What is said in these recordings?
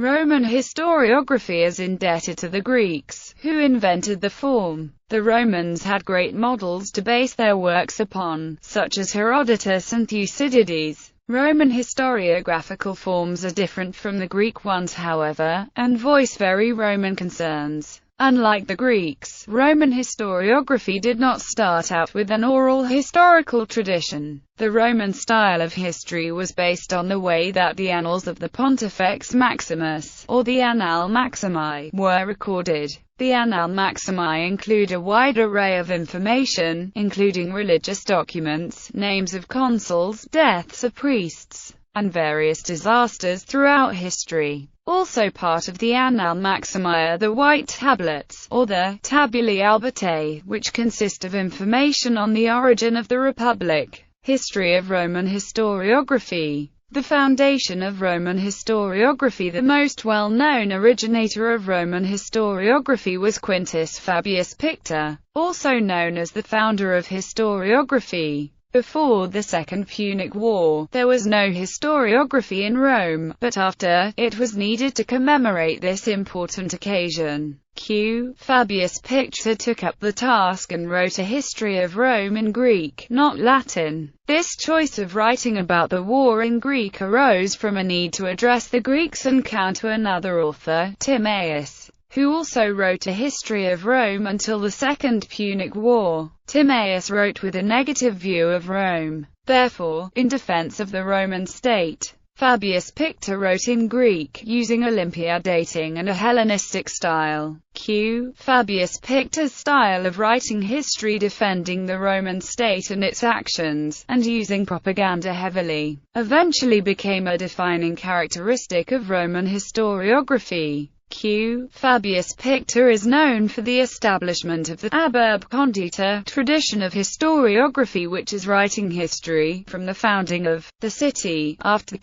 Roman historiography is indebted to the Greeks, who invented the form. The Romans had great models to base their works upon, such as Herodotus and Thucydides. Roman historiographical forms are different from the Greek ones, however, and voice very Roman concerns. Unlike the Greeks, Roman historiography did not start out with an oral historical tradition. The Roman style of history was based on the way that the annals of the Pontifex Maximus, or the Annales Maximi, were recorded. The Annales Maximi include a wide array of information, including religious documents, names of consuls, deaths of priests, and various disasters throughout history. Also part of the Annales Maximi are the White Tablets, or the Tabulae Albitae, which consist of information on the origin of the Republic. History of Roman historiography. The foundation of Roman historiography. The most well-known originator of Roman historiography was Quintus Fabius Pictor, also known as the founder of historiography. Before the Second Punic War, there was no historiography in Rome, but after, it was needed to commemorate this important occasion. Fabius Pictor took up the task and wrote a history of Rome in Greek, not Latin. This choice of writing about the war in Greek arose from a need to address the Greeks and counter another author, Timaeus, who also wrote a history of Rome until the Second Punic War. Timaeus wrote with a negative view of Rome. Therefore, in defense of the Roman state, Fabius Pictor wrote in Greek, using Olympiad dating and a Hellenistic style. Fabius Pictor's style of writing history, defending the Roman state and its actions, and using propaganda heavily, eventually became a defining characteristic of Roman historiography. Fabius Pictor is known for the establishment of the Aburb Condita tradition of historiography, which is writing history from the founding of the city. After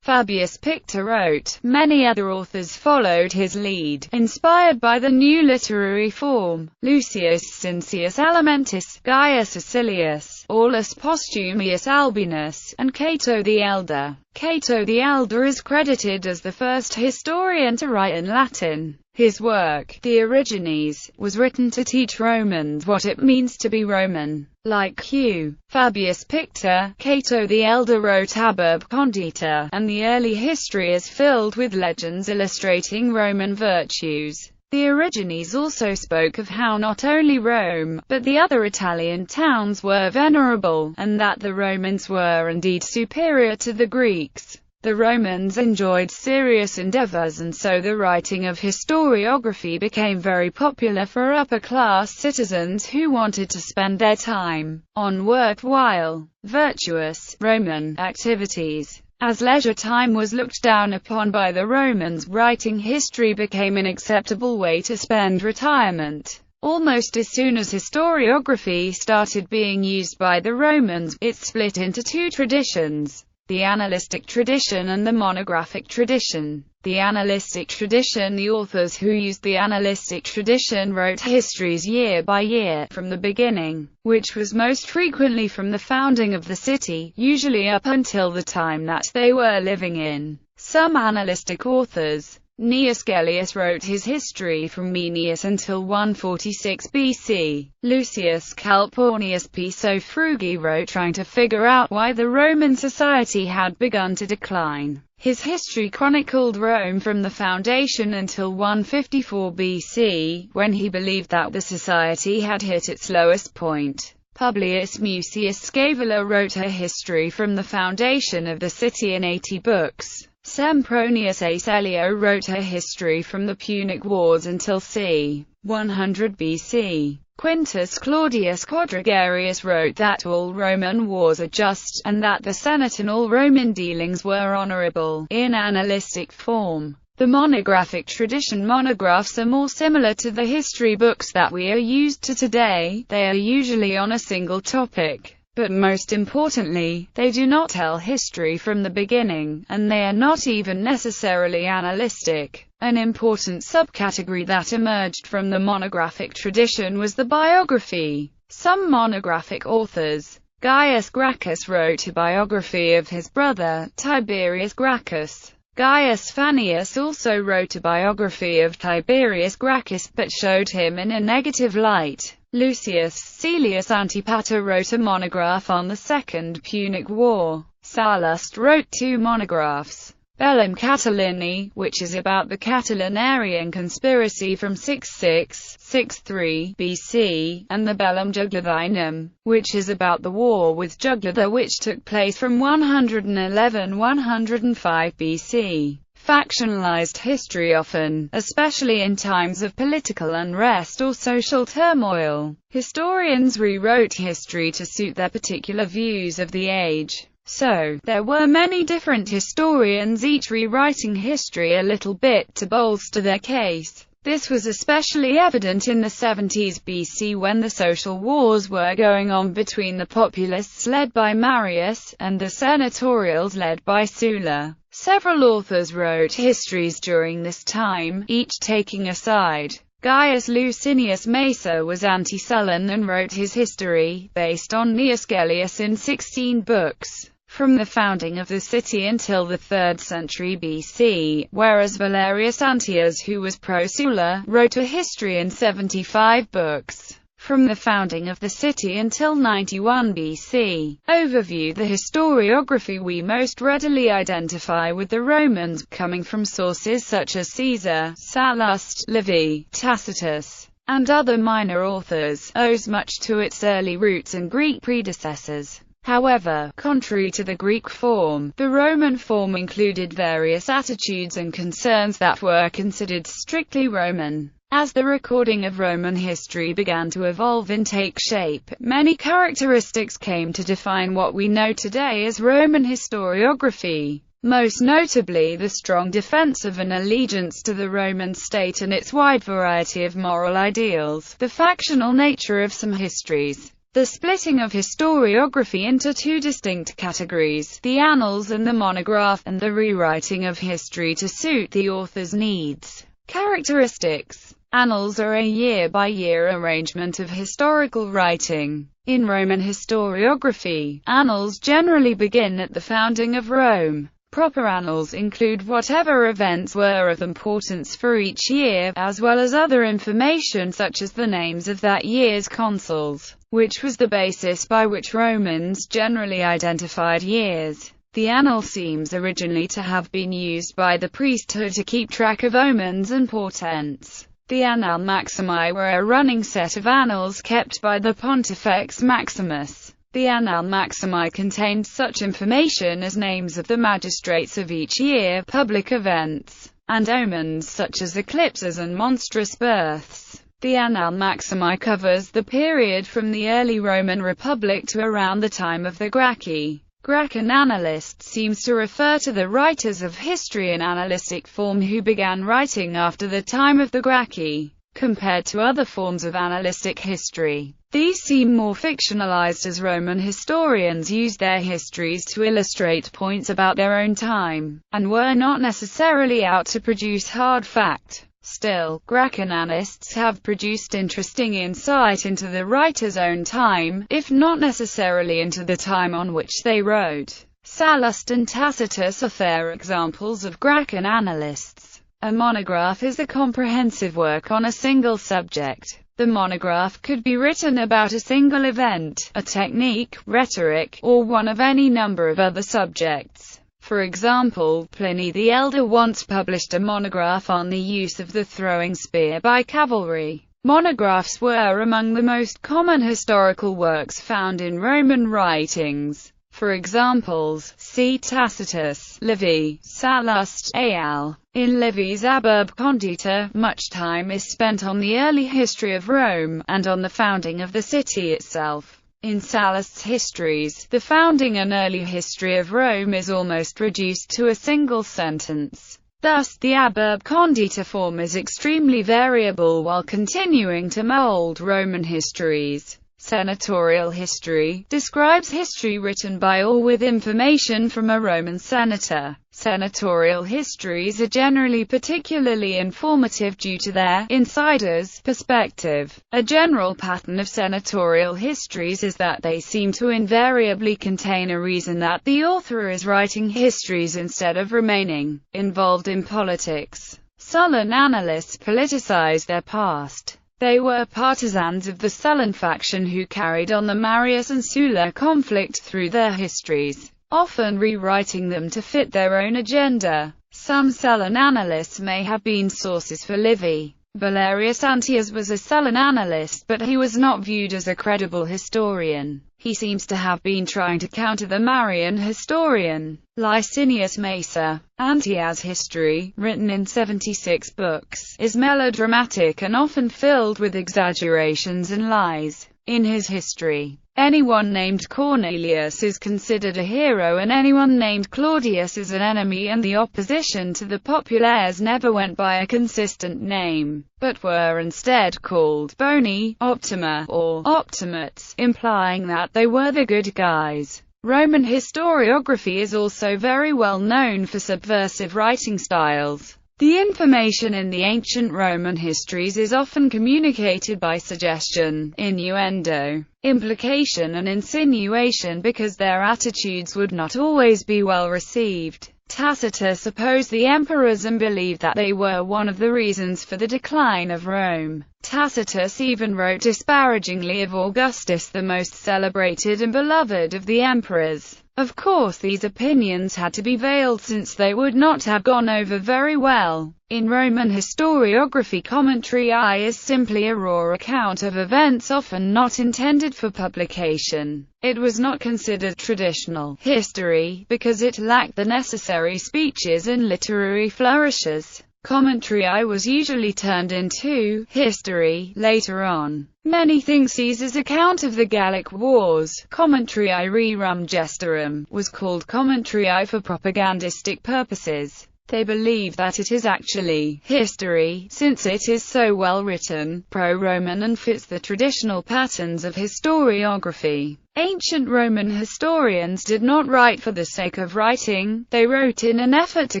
Fabius Pictor wrote, many other authors followed his lead, inspired by the new literary form. Lucius Cincius Alimentis, Gaius Acilius, Aulus Postumius Albinus, and Cato the Elder. Cato the Elder is credited as the first historian to write in Latin. His work, The Origines, was written to teach Romans what it means to be Roman. Like Fabius Pictor, Cato the Elder wrote Aburb Condita, and the early history is filled with legends illustrating Roman virtues. The Origines also spoke of how not only Rome, but the other Italian towns were venerable, and that the Romans were indeed superior to the Greeks. The Romans enjoyed serious endeavors, and so the writing of historiography became very popular for upper-class citizens who wanted to spend their time on worthwhile, virtuous, Roman activities. As leisure time was looked down upon by the Romans, writing history became an acceptable way to spend retirement. Almost as soon as historiography started being used by the Romans, it split into two traditions: the Annalistic tradition and the monographic tradition. The Annalistic tradition. The authors who used the Annalistic tradition wrote histories year by year, from the beginning, which was most frequently from the founding of the city, usually up until the time that they were living in. Some Annalistic authors, Gnaeus Gellius wrote his history from Menenius until 146 BC. Lucius Calpurnius Piso Frugi wrote trying to figure out why the Roman society had begun to decline. His history chronicled Rome from the foundation until 154 BC, when he believed that the society had hit its lowest point. Publius Mucius Scaevola wrote a history from the foundation of the city in 80 books. Sempronius Aselio wrote a history from the Punic Wars until c. 100 BC. Quintus Claudius Quadrigarius wrote that all Roman wars are just, and that the Senate and all Roman dealings were honorable, in annalistic form. The monographic tradition. Monographs are more similar to the history books that we are used to today. They are usually on a single topic. But most importantly, they do not tell history from the beginning, and they are not even necessarily annalistic. An important subcategory that emerged from the monographic tradition was the biography. Some monographic authors, Gaius Gracchus wrote a biography of his brother, Tiberius Gracchus. Gaius Fannius also wrote a biography of Tiberius Gracchus, but showed him in a negative light. Lucius Caelius Antipater wrote a monograph on the Second Punic War. Sallust wrote 2 monographs. Bellum Catilini, which is about the Catilinarian conspiracy from 66-63 BC, and the Bellum Jugurthinum, which is about the war with Jugurtha which took place from 111-105 BC. Factionalized history often, especially in times of political unrest or social turmoil. Historians rewrote history to suit their particular views of the age. So, there were many different historians, each rewriting history a little bit to bolster their case. This was especially evident in the 70s BC when the social wars were going on between the populists led by Marius, and the senatorials led by Sulla. Several authors wrote histories during this time, each taking a side. Gaius Licinius Macer was anti-Sullan and wrote his history, based on Gnaeus Gellius in 16 books. From the founding of the city until the 3rd century BC, whereas Valerius Antias, who was pro-Sulla, wrote a history in 75 books. From the founding of the city until 91 BC. Overview: the historiography we most readily identify with the Romans, coming from sources such as Caesar, Sallust, Livy, Tacitus, and other minor authors, owes much to its early roots and Greek predecessors. However, contrary to the Greek form, the Roman form included various attitudes and concerns that were considered strictly Roman. As the recording of Roman history began to evolve and take shape, many characteristics came to define what we know today as Roman historiography. Most notably the strong defense of an allegiance to the Roman state and its wide variety of moral ideals, the factional nature of some histories, the splitting of historiography into 2 distinct categories, the annals and the monograph, and the rewriting of history to suit the author's needs. Characteristics: annals are a year-by-year arrangement of historical writing. In Roman historiography, annals generally begin at the founding of Rome. Proper annals include whatever events were of importance for each year, as well as other information such as the names of that year's consuls, which was the basis by which Romans generally identified years. The annal seems originally to have been used by the priesthood to keep track of omens and portents. The Annal Maximi were a running set of annals kept by the Pontifex Maximus. The Annal Maximi contained such information as names of the magistrates of each year, public events, and omens such as eclipses and monstrous births. The Annal Maximi covers the period from the early Roman Republic to around the time of the Gracchi. Gracchan Annalist seems to refer to the writers of history in Annalistic form who began writing after the time of the Gracchi. Compared to other forms of Annalistic history, these seem more fictionalized, as Roman historians used their histories to illustrate points about their own time, and were not necessarily out to produce hard fact. Still, Gracchanianists have produced interesting insight into the writer's own time, if not necessarily into the time on which they wrote. Sallust and Tacitus are fair examples of Gracchan annalists. A monograph is a comprehensive work on a single subject. The monograph could be written about a single event, a technique, rhetoric, or one of any number of other subjects. For example, Pliny the Elder once published a monograph on the use of the throwing spear by cavalry. Monographs were among the most common historical works found in Roman writings. For examples, see Tacitus, Livy, Sallust, al. In Livy's Ab Condita, much time is spent on the early history of Rome, and on the founding of the city itself. In Sallust's histories, the founding and early history of Rome is almost reduced to a single sentence. Thus, the Ab Condita form is extremely variable while continuing to mold Roman histories. Senatorial history describes history written by or with information from a Roman senator. Senatorial histories are generally particularly informative due to their insider's perspective. A general pattern of senatorial histories is that they seem to invariably contain a reason that the author is writing histories instead of remaining involved in politics. Sullan annalists politicized their past. They were partisans of the Sullan faction who carried on the Marius and Sulla conflict through their histories, often rewriting them to fit their own agenda. Some Sullan annalists may have been sources for Livy. Valerius Antias was a Sullan annalist, but he was not viewed as a credible historian. He seems to have been trying to counter the Marian historian, Licinius Macer. Antias' history, written in 76 books, is melodramatic and often filled with exaggerations and lies. In his history, anyone named Cornelius is considered a hero and anyone named Claudius is an enemy, and the opposition to the populares never went by a consistent name, but were instead called Boni, Optima, or Optimates, implying that they were the good guys. Roman historiography is also very well known for subversive writing styles. The information in the ancient Roman histories is often communicated by suggestion, innuendo, implication and insinuation because their attitudes would not always be well received. Tacitus opposed the emperors and believed that they were one of the reasons for the decline of Rome. Tacitus even wrote disparagingly of Augustus, the most celebrated and beloved of the emperors. Of course, these opinions had to be veiled since they would not have gone over very well. In Roman historiography, commentary I is simply a raw account of events often not intended for publication. It was not considered traditional history, because it lacked the necessary speeches and literary flourishes. Commentary I was usually turned into history later on. Many think Caesar's account of the Gallic Wars, Commentary I Rerum Gestarum, was called Commentary I for propagandistic purposes. They believe that it is actually history, since it is so well written, pro-Roman and fits the traditional patterns of historiography. Ancient Roman historians did not write for the sake of writing, they wrote in an effort to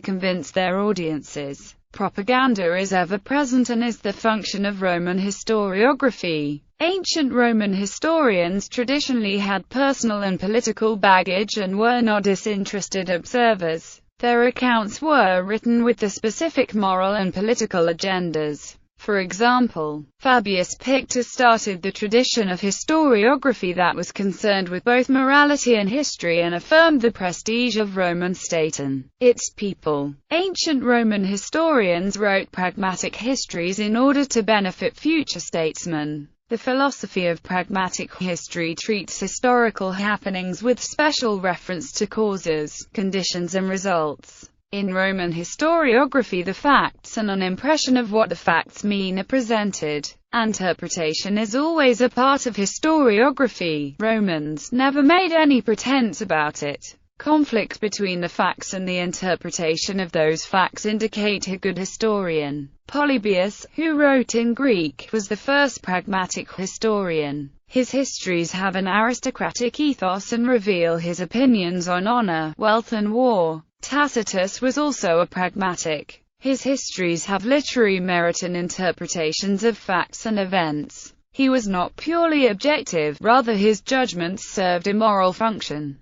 convince their audiences. Propaganda is ever present and is the function of Roman historiography. Ancient Roman historians traditionally had personal and political baggage and were not disinterested observers. Their accounts were written with the specific moral and political agendas. For example, Fabius Pictus started the tradition of historiography that was concerned with both morality and history and affirmed the prestige of Roman state and its people. Ancient Roman historians wrote pragmatic histories in order to benefit future statesmen. The philosophy of pragmatic history treats historical happenings with special reference to causes, conditions and results. In Roman historiography, the facts and an impression of what the facts mean are presented. Interpretation is always a part of historiography. Romans never made any pretense about it. Conflict between the facts and the interpretation of those facts indicate a good historian. Polybius, who wrote in Greek, was the first pragmatic historian. His histories have an aristocratic ethos and reveal his opinions on honor, wealth and war. Tacitus was also a pragmatic. His histories have literary merit and interpretations of facts and events. He was not purely objective, rather his judgments served a moral function.